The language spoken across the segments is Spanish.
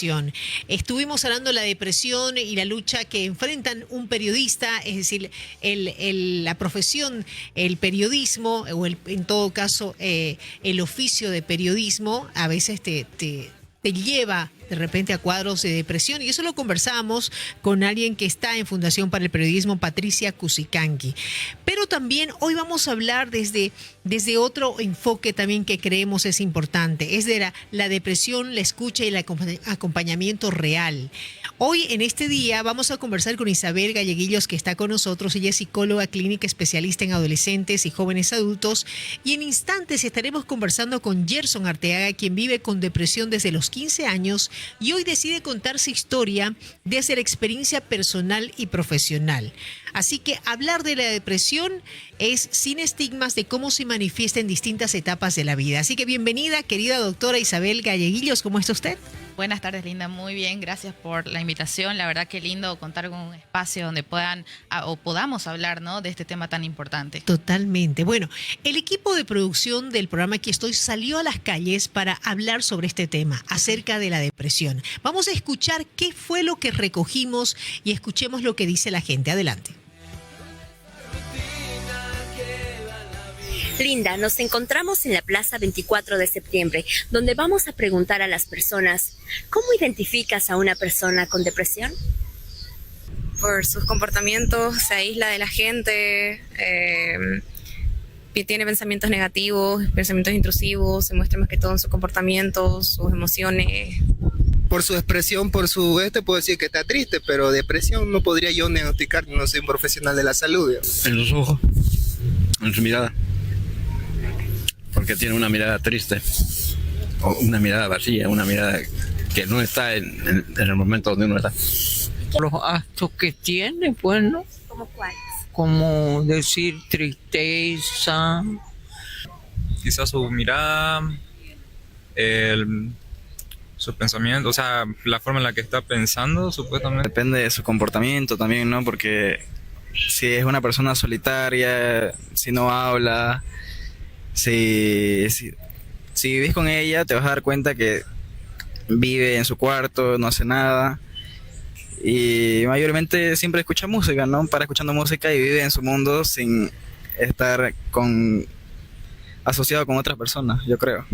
depresión. Estuvimos hablando de la depresión y la lucha que enfrentan un periodista, es decir, la profesión, el periodismo, o en todo caso el oficio de periodismo, a veces te lleva de repente a cuadros de depresión, y eso lo conversamos con alguien que está en Fundación para el Periodismo, Patricia Cusicanqui. Pero también hoy vamos a hablar desde otro enfoque también que creemos es importante, es de la depresión, la escucha y el acompañamiento real. Hoy en este día vamos a conversar con Isabel Galleguillos, que está con nosotros. Ella es psicóloga clínica especialista en adolescentes y jóvenes adultos, y en instantes estaremos conversando con Gerson Arteaga, quien vive con depresión desde los 15 años y hoy decide contar su historia desde la experiencia personal y profesional. Así que hablar de la depresión es sin estigmas de cómo se manifiesta en distintas etapas de la vida. Así que bienvenida, querida doctora Isabel Galleguillos. ¿Cómo está usted? Buenas tardes, Linda. Muy bien, gracias por la invitación. La verdad que lindo contar con un espacio donde podamos hablar, ¿no?, de este tema tan importante. Totalmente. Bueno, el equipo de producción del programa Aquí Estoy salió a las calles para hablar sobre este tema, acerca de la depresión. Vamos a escuchar qué fue lo que recogimos y escuchemos lo que dice la gente. Adelante. Linda, nos encontramos en la Plaza 24 de septiembre, donde vamos a preguntar a las personas, ¿cómo identificas a una persona con depresión? Por sus comportamientos, se aísla de la gente, tiene pensamientos negativos, pensamientos intrusivos, se muestra más que todo en sus comportamientos, sus emociones. Por su expresión, puedo decir que está triste, pero depresión no podría yo diagnosticar, no soy un profesional de la salud. En los ojos, en su mirada, porque tiene una mirada triste, o una mirada vacía, una mirada que no está en el momento donde uno está. Los actos que tiene, pues, ¿no? ¿Cómo cuáles? Como decir tristeza. Quizás su mirada, su pensamiento, o sea, la forma en la que está pensando, supuestamente. Depende de su comportamiento también, ¿no? Porque si es una persona solitaria, si no habla, si vives con ella, te vas a dar cuenta que vive en su cuarto, no hace nada. Y mayormente siempre escucha música, ¿no? Para escuchando música y vive en su mundo sin estar asociado con otras personas, yo creo.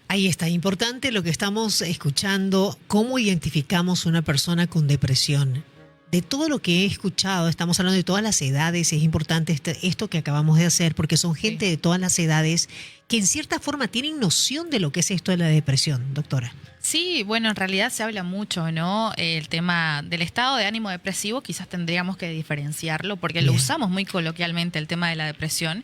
Ahí está, importante lo que estamos escuchando, cómo identificamos una persona con depresión. De todo lo que he escuchado, estamos hablando de todas las edades, es importante esto que acabamos de hacer, porque son gente de todas las edades que en cierta forma tienen noción de lo que es esto de la depresión, doctora. Sí, bueno, en realidad se habla mucho, ¿no? El tema del estado de ánimo depresivo, quizás tendríamos que diferenciarlo, porque lo usamos muy coloquialmente, el tema de la depresión.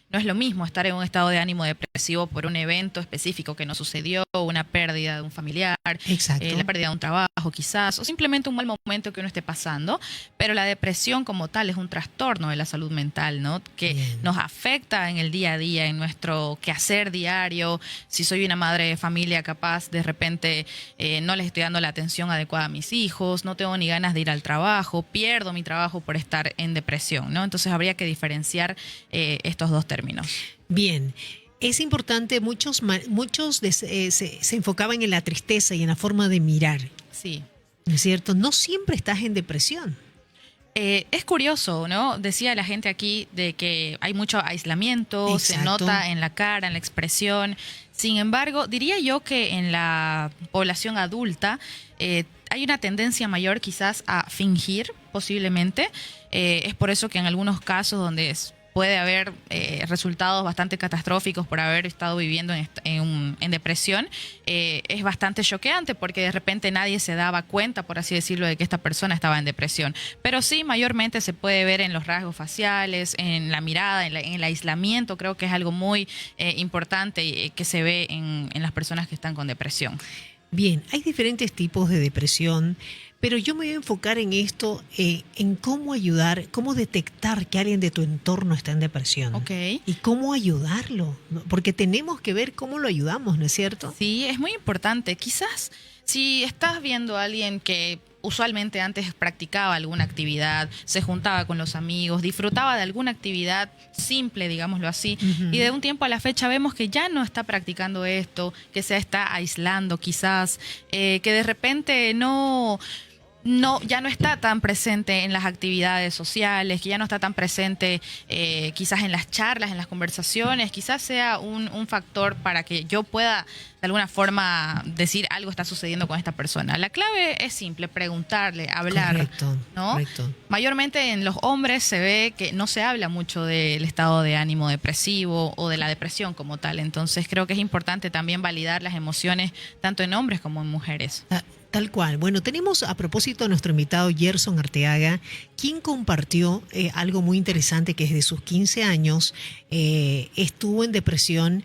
No es lo mismo estar en un estado de ánimo depresivo por un evento específico que nos sucedió, una pérdida de un familiar, la pérdida de un trabajo quizás, o simplemente un mal momento que uno esté pasando. Pero la depresión como tal es un trastorno de la salud mental, ¿no? Que nos afecta en el día a día, en nuestro quehacer diario. Si soy una madre de familia, capaz de repente no les estoy dando la atención adecuada a mis hijos, no tengo ni ganas de ir al trabajo, pierdo mi trabajo por estar en depresión, ¿no? Entonces habría que diferenciar estos dos términos. Bien, es importante, muchos se enfocaban en la tristeza y en la forma de mirar. Sí. ¿No es cierto? No siempre estás en depresión. Es curioso, ¿no? Decía la gente aquí de que hay mucho aislamiento, se nota en la cara, en la expresión. Sin embargo, diría yo que en la población adulta hay una tendencia mayor quizás a fingir, posiblemente. Es por eso que en algunos casos donde puede haber resultados bastante catastróficos por haber estado viviendo en depresión, es bastante choqueante porque de repente nadie se daba cuenta, por así decirlo, de que esta persona estaba en depresión. Pero sí, mayormente se puede ver en los rasgos faciales, en la mirada, en el aislamiento. Creo que es algo muy importante que se ve en las personas que están con depresión. Bien, hay diferentes tipos de depresión, pero yo me voy a enfocar en esto, en cómo ayudar, cómo detectar que alguien de tu entorno está en depresión. Okay. Y cómo ayudarlo, ¿no? Porque tenemos que ver cómo lo ayudamos, ¿no es cierto? Sí, es muy importante. Quizás si estás viendo a alguien que usualmente antes practicaba alguna actividad, se juntaba con los amigos, disfrutaba de alguna actividad simple, digámoslo así, y de un tiempo a la fecha vemos que ya no está practicando esto, que se está aislando quizás, que de repente ya no está tan presente en las actividades sociales, que ya no está tan presente quizás en las charlas, en las conversaciones, quizás sea un factor para que yo pueda de alguna forma decir algo está sucediendo con esta persona. La clave es simple, preguntarle, hablar, Correcto, ¿no? correcto. Mayormente en los hombres se ve que no se habla mucho del estado de ánimo depresivo o de la depresión como tal, entonces creo que es importante también validar las emociones tanto en hombres como en mujeres. Tal cual. Bueno, tenemos a propósito a nuestro invitado Gerson Arteaga, quien compartió algo muy interesante que desde sus 15 años estuvo en depresión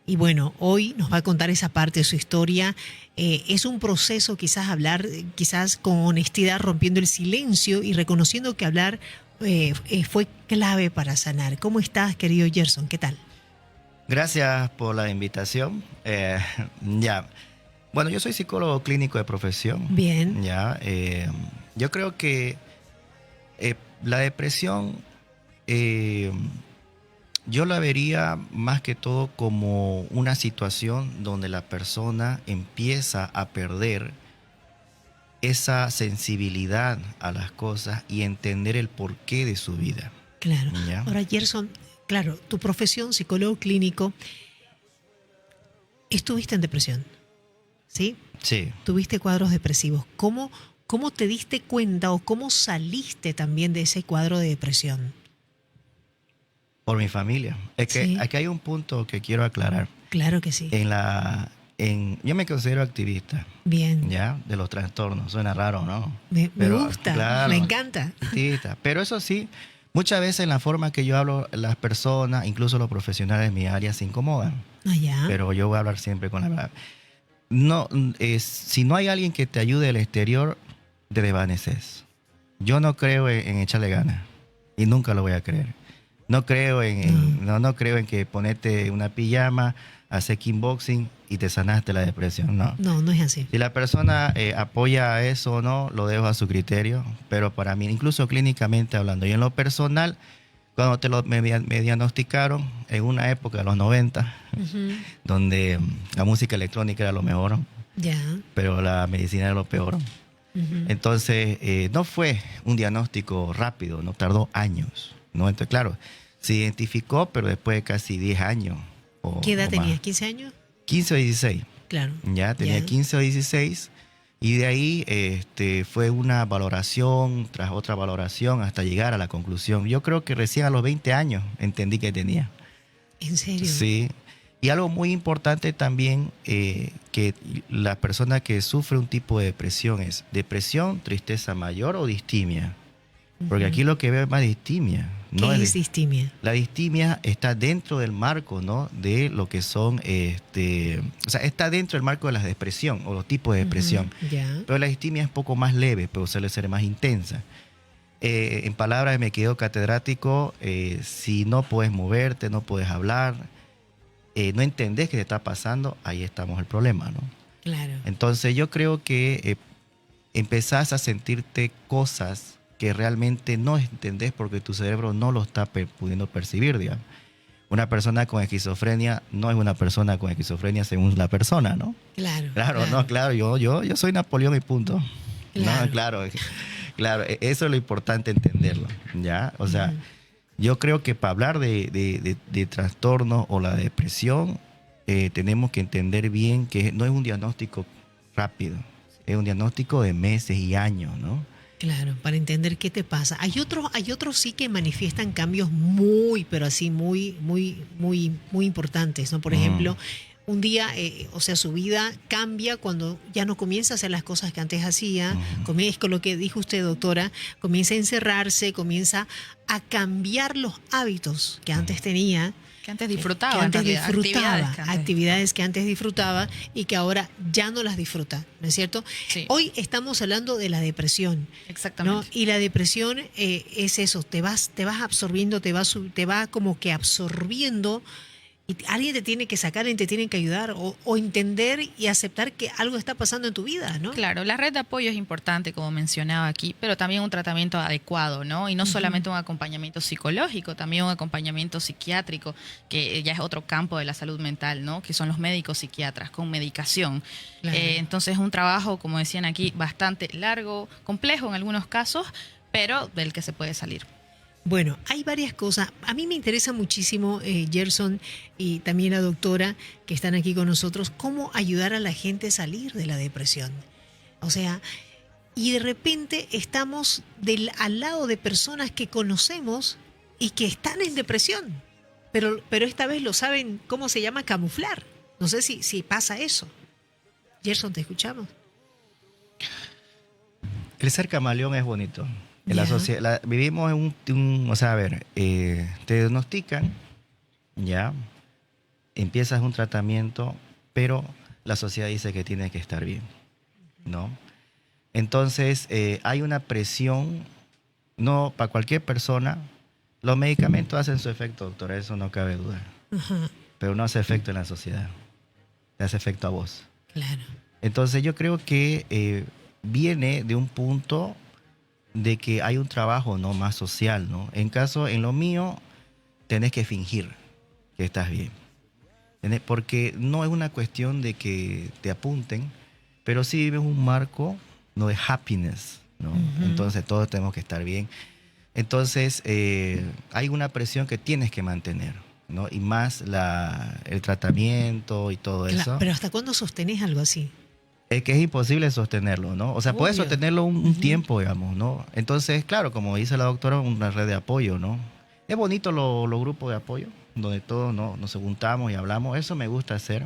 y bueno, hoy nos va a contar esa parte de su historia. Es un proceso quizás hablar, quizás con honestidad, rompiendo el silencio y reconociendo que hablar fue clave para sanar. ¿Cómo estás, querido Gerson? ¿Qué tal? Gracias por la invitación. Bueno, yo soy psicólogo clínico de profesión. Bien. Yo creo que la depresión, yo la vería más que todo como una situación donde la persona empieza a perder esa sensibilidad a las cosas y entender el porqué de su vida. Claro. ¿Ya? Ahora, Gerson, claro, tu profesión, psicólogo clínico, estuviste en depresión. ¿Sí? Sí. Tuviste cuadros depresivos. ¿Cómo te diste cuenta o cómo saliste también de ese cuadro de depresión? Por mi familia. Es que Sí. aquí hay un punto que quiero aclarar. Claro que sí. Yo me considero activista. Bien. ¿Ya? De los trastornos. Suena raro, ¿no? Me Pero, gusta, claro, me encanta. activista. Pero eso sí, muchas veces en la forma que yo hablo, las personas, incluso los profesionales de mi área, se incomodan. Ah, ya. Pero yo voy a hablar siempre con la verdad. No, si no hay alguien que te ayude del exterior, te desvaneces. Yo no creo en echarle ganas y nunca lo voy a creer. No creo no creo en que ponerte una pijama, hacer kickboxing y te sanaste la depresión. No. No es así. Si la persona apoya eso o no, lo dejo a su criterio. Pero para mí, incluso clínicamente hablando y en lo personal, cuando me diagnosticaron en una época de los 90, donde la música electrónica era lo mejor, Ya. pero la medicina era lo peor. Entonces, no fue un diagnóstico rápido, no tardó años, ¿no? Entonces, claro, se identificó, pero después de casi 10 años. ¿Qué edad o tenías? más. ¿15 años? 15 o 16. Claro. Ya, tenía 15 o 16. Y de ahí fue una valoración tras otra valoración hasta llegar a la conclusión. Yo creo que recién a los 20 años entendí que tenía. ¿En serio? Sí. Y algo muy importante también, que la persona que sufre un tipo de depresión es depresión, tristeza mayor o distimia. Porque aquí lo que veo es más distimia. ¿Qué es distimia? La distimia está dentro del marco, ¿no? De lo que son, o sea, está dentro del marco de la depresión o los tipos de depresión. Ya. Pero la distimia es un poco más leve, pero suele ser más intensa. En palabras me quedo catedrático, si no puedes moverte, no puedes hablar, no entendés qué te está pasando, ahí estamos el problema, ¿no? Claro. Entonces yo creo que empezás a sentirte cosas que realmente no entendés porque tu cerebro no lo está pudiendo percibir, digamos. Una persona con esquizofrenia no es una persona con esquizofrenia según la persona, ¿no? Claro. No, claro, yo soy Napoleón y punto. Claro. No, claro, eso es lo importante entenderlo, ¿ya? O sea, yo creo que para hablar de trastorno o la depresión, tenemos que entender bien que no es un diagnóstico rápido, es un diagnóstico de meses y años, ¿no? Claro, para entender qué te pasa. Hay otros sí que manifiestan cambios muy, pero así muy importantes, ¿no? Por ejemplo, un día, o sea, su vida cambia cuando ya no comienza a hacer las cosas que antes hacía, comienza con lo que dijo usted, doctora, comienza a encerrarse, comienza a cambiar los hábitos que antes tenía. Que antes disfrutaba. Que antes en realidad, disfrutaba, actividades actividades que antes disfrutaba y que ahora ya no las disfruta, ¿no es cierto? Sí. Hoy estamos hablando de la depresión. Exactamente. ¿No? Y la depresión es eso, te vas absorbiendo, te va como que absorbiendo Y alguien te tiene que sacar, alguien te tiene que ayudar o entender y aceptar que algo está pasando en tu vida, ¿no? Claro, la red de apoyo es importante, como mencionaba aquí, pero también un tratamiento adecuado, ¿no? Y no solamente un acompañamiento psicológico, también un acompañamiento psiquiátrico, que ya es otro campo de la salud mental, ¿no? Que son los médicos psiquiatras con medicación. Claro. Entonces es un trabajo, como decían aquí, bastante largo, complejo en algunos casos, pero del que se puede salir. Bueno, hay varias cosas. A mí me interesa muchísimo, Gerson y también la doctora que están aquí con nosotros, cómo ayudar a la gente a salir de la depresión. O sea, y de repente estamos al lado de personas que conocemos y que están en depresión, pero esta vez lo saben, ¿cómo se llama? Camuflar. No sé si pasa eso. Gerson, ¿te escuchamos? El ser camaleón es bonito. En la Ya. sociedad, vivimos en o sea, a ver, te diagnostican, ya, empiezas un tratamiento, pero la sociedad dice que tienes que estar bien, ¿no? Entonces, hay una presión, no, para cualquier persona, los medicamentos hacen su efecto, doctora, eso no cabe duda, Ajá, pero no hace efecto en la sociedad, te hace efecto a vos. claro. Entonces, yo creo que viene de un punto de que hay un trabajo, ¿no?, más social, ¿no? En lo mío, tenés que fingir que estás bien. Porque no es una cuestión de que te apunten, pero sí vives un marco, ¿no?, de happiness, ¿no? Ujú. Entonces todos tenemos que estar bien. Entonces hay una presión que tienes que mantener, ¿no? Y más el tratamiento y todo eso. Pero ¿hasta cuándo sostenés algo así? Es que es imposible sostenerlo, ¿no? O sea, puedes Obvio. sostenerlo un tiempo, digamos, ¿no? Entonces, claro, como dice la doctora, una red de apoyo, ¿no? Es bonito los grupos de apoyo, donde todos, ¿no?, nos juntamos y hablamos. Eso me gusta hacer,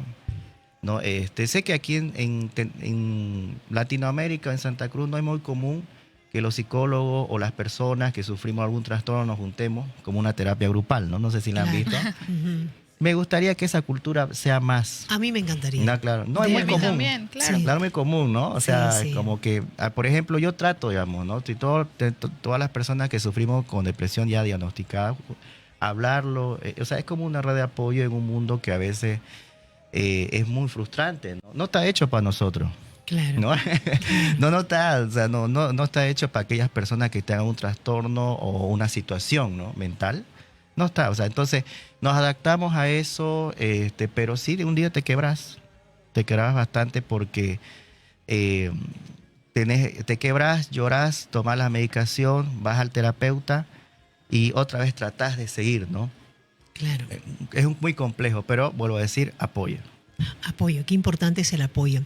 ¿no? Sé que aquí en Latinoamérica, en Santa Cruz, no es muy común que los psicólogos o las personas que sufrimos algún trastorno nos juntemos como una terapia grupal, ¿no? No sé si la han Claro. visto. Ujú. Me gustaría que esa cultura sea más. A mí me encantaría. No, claro. No, es Sí, muy a mí común. también, claro. Sí. Claro, muy común, ¿no? O Sí, sea, sí. como que, por ejemplo, yo trato, digamos, ¿no? Si todas las personas que sufrimos con depresión ya diagnosticadas, hablarlo, o sea, es como una red de apoyo en un mundo que a veces es muy frustrante, ¿no? No está hecho para nosotros, Claro. ¿no? No está, o sea, no está hecho para aquellas personas que tengan un trastorno o una situación, ¿no?, mental. No está, o sea, entonces nos adaptamos a eso, pero sí, de un día te quebras bastante porque te quebras, lloras, tomas la medicación, vas al terapeuta y otra vez tratás de seguir, ¿no? Claro. Es muy complejo, pero vuelvo a decir, apoyo. Apoyo, qué importante es el apoyo.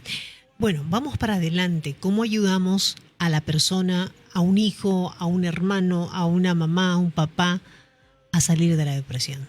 Bueno, vamos para adelante. ¿Cómo ayudamos a la persona, a un hijo, a un hermano, a una mamá, a un papá, a salir de la depresión?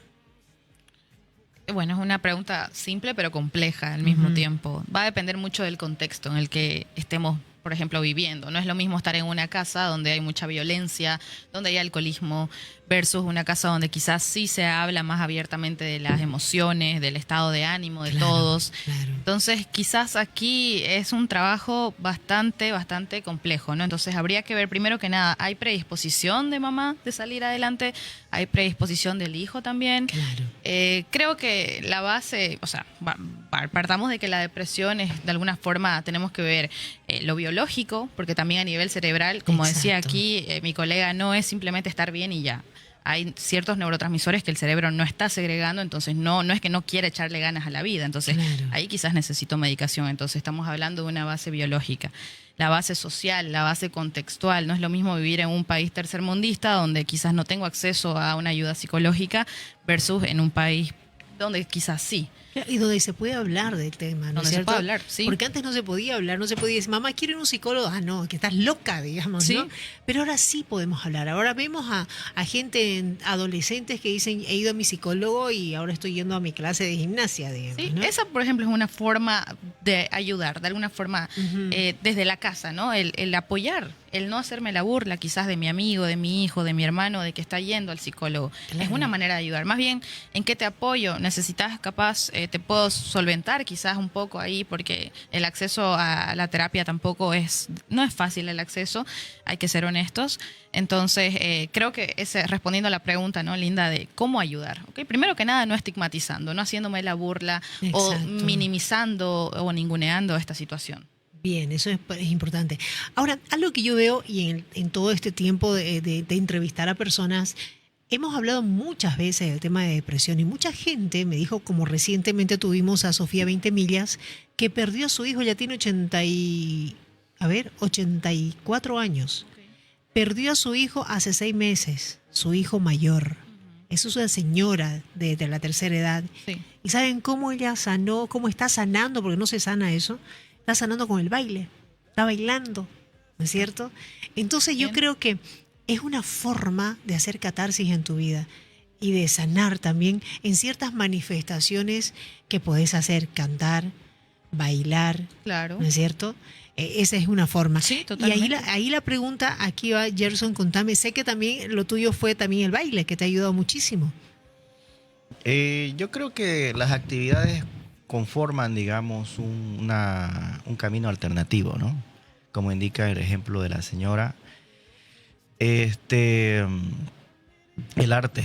Bueno, es una pregunta simple pero compleja al mismo Ujú. tiempo. Va a depender mucho del contexto en el que estemos, por ejemplo, viviendo. No es lo mismo estar en una casa donde hay mucha violencia, donde hay alcoholismo, versus una casa donde quizás sí se habla más abiertamente de las emociones, del estado de ánimo de Claro, todos. Claro. Entonces, quizás aquí es un trabajo bastante complejo, ¿no? Entonces, habría que ver primero que nada, ¿hay predisposición de mamá de salir adelante? ¿Hay predisposición del hijo también? Claro. Creo que la base, o sea, partamos de que la depresión es, de alguna forma, tenemos que ver lo biológico, porque también a nivel cerebral, como decía Exacto. aquí mi colega, no es simplemente estar bien y ya. Hay ciertos neurotransmisores que el cerebro no está segregando, entonces no es que no quiera echarle ganas a la vida. Entonces, Claro. ahí quizás necesito medicación. Entonces, estamos hablando de una base biológica. La base social, la base contextual. No es lo mismo vivir en un país tercermundista donde quizás no tengo acceso a una ayuda psicológica versus en un país donde quizás sí. Y donde se puede hablar del tema, ¿no es Donde se cierto? puede hablar, sí. Porque antes no se podía hablar, no se podía decir, mamá, quiero ir a un psicólogo. Ah, no, que estás loca, digamos, Sí. ¿no? Pero ahora sí podemos hablar. Ahora vemos a gente, adolescentes que dicen, he ido a mi psicólogo y ahora estoy yendo a mi clase de gimnasia, digamos, Sí, ¿no? esa, por ejemplo, es una forma de ayudar, de alguna forma, Ujú. desde la casa, ¿no? El apoyar, el no hacerme la burla quizás de mi amigo, de mi hijo, de mi hermano, de que está yendo al psicólogo. Claro. Es una manera de ayudar. Más bien, ¿en qué te apoyo? necesitas, capaz, te puedo solventar quizás un poco ahí, porque el acceso a la terapia tampoco no es fácil el acceso, hay que ser honestos. Entonces, creo que respondiendo a la pregunta, ¿no, Linda, de cómo ayudar? ¿Okay? Primero que nada, no estigmatizando, no haciéndome la burla o minimizando o ninguneando esta situación. Bien, eso es importante. Ahora, algo que yo veo y en todo este tiempo de entrevistar a personas, hemos hablado muchas veces del tema de depresión y mucha gente me dijo, como recientemente tuvimos a Sofía 20 Millas, que perdió a su hijo, ya tiene 84 años. Okay. Perdió a su hijo hace 6 meses, su hijo mayor. Eso es una señora de la tercera edad. Sí. ¿Y saben cómo ella sanó, cómo está sanando? Porque no se sana eso. Está sanando con el baile, está bailando, ¿no es cierto? Entonces yo creo que es una forma de hacer catarsis en tu vida y de sanar también en ciertas manifestaciones que podés hacer, cantar, bailar, claro, ¿no es cierto? Esa es una forma. Sí, totalmente. Y ahí la pregunta, aquí va Gerson, contame, sé que también lo tuyo fue también el baile, que te ha ayudado muchísimo. Yo creo que las actividades conforman, digamos, un camino alternativo, ¿no? Como indica el ejemplo de la señora. El arte.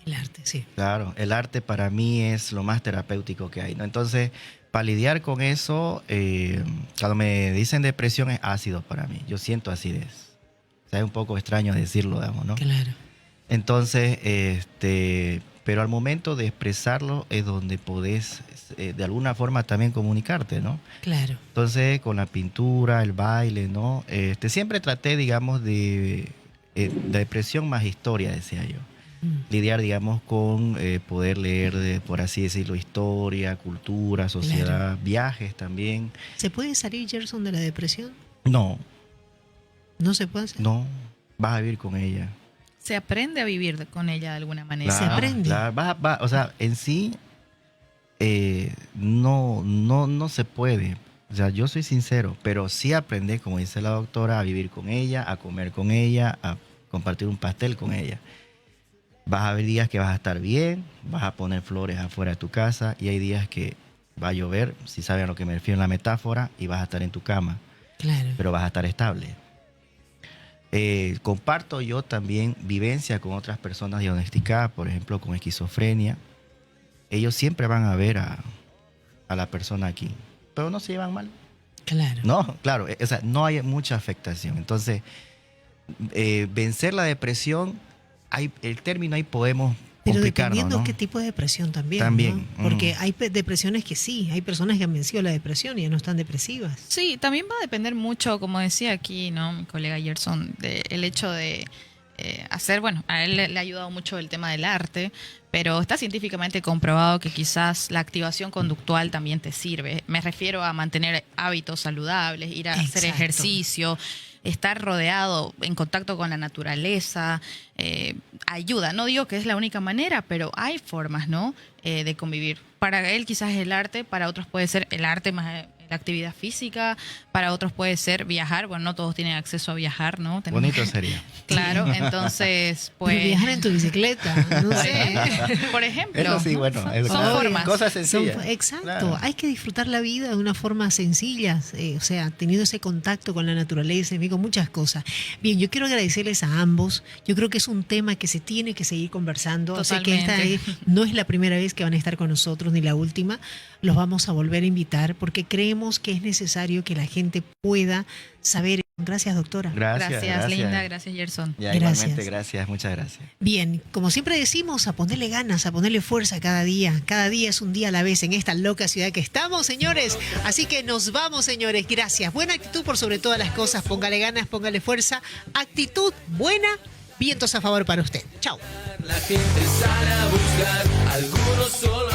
El arte, sí. Claro, el arte para mí es lo más terapéutico que hay, ¿no? Entonces, para lidiar con eso, cuando me dicen depresión es ácido para mí. Yo siento acidez. O sea, es un poco extraño decirlo, digamos, ¿no? Claro. Entonces, pero al momento de expresarlo es donde podés de alguna forma también comunicarte, ¿no? Claro. Entonces, con la pintura, el baile, ¿no? Siempre traté, digamos, de depresión más historia, decía yo. Lidiar, digamos, con poder leer, por así decirlo, historia, cultura, sociedad, claro, viajes también. ¿Se puede salir, Gerson, de la depresión? No. ¿No se puede hacer? No, vas a vivir con ella. Se aprende a vivir con ella de alguna manera. Claro, se aprende. Claro, o sea, en sí no se puede. O sea, yo soy sincero, pero sí aprendí, como dice la doctora, a vivir con ella, a comer con ella, a compartir un pastel con ella. Vas a haber días que vas a estar bien, vas a poner flores afuera de tu casa y hay días que va a llover, si saben a lo que me refiero en la metáfora, y vas a estar en tu cama. Claro. Pero vas a estar estable. Comparto yo también vivencia con otras personas diagnosticadas, por ejemplo, con esquizofrenia. Ellos siempre van a ver a la persona aquí, pero no se llevan mal. Claro. No, claro, o sea, no hay mucha afectación. Entonces, vencer la depresión, el término ahí podemos pero complicarnos, dependiendo ¿no? qué tipo de depresión también. También. ¿No? Porque hay depresiones que sí, hay personas que han vencido la depresión y ya no están depresivas. Sí, también va a depender mucho, como decía aquí, ¿no? Mi colega Gerson, el hecho de hacer, bueno, a él le ha ayudado mucho el tema del arte, pero está científicamente comprobado que quizás la activación conductual también te sirve. Me refiero a mantener hábitos saludables, ir a hacer ejercicio, estar rodeado, en contacto con la naturaleza, ayuda. No digo que es la única manera, pero hay formas, ¿no? De convivir. Para él quizás es el arte, para otros puede ser el arte más la actividad física, para otros puede ser viajar. Bueno, no todos tienen acceso a viajar, ¿no? Bonito sería. Claro, entonces, pues... Pero viajar en tu bicicleta, no sé. Por ejemplo. Eso sí, bueno. Son formas. Cosas sencillas. Exacto. Claro. Hay que disfrutar la vida de una forma sencilla, o sea, teniendo ese contacto con la naturaleza, con muchas cosas. Bien, yo quiero agradecerles a ambos. Yo creo que es un tema que se tiene que seguir conversando. Totalmente. O sea, que no es la primera vez que van a estar con nosotros, ni la última. Los vamos a volver a invitar porque creemos que es necesario que la gente pueda saber. Gracias, doctora. Gracias, Linda. Gracias, Gerson. Ya, igualmente, gracias. Muchas gracias. Bien, como siempre decimos, a ponerle ganas, a ponerle fuerza cada día. Cada día es un día a la vez en esta loca ciudad que estamos, señores. Así que nos vamos, señores. Gracias. Buena actitud por sobre todas las cosas. Póngale ganas, póngale fuerza. Actitud buena, vientos a favor para usted. Chao. La gente sale a buscar algunos solo.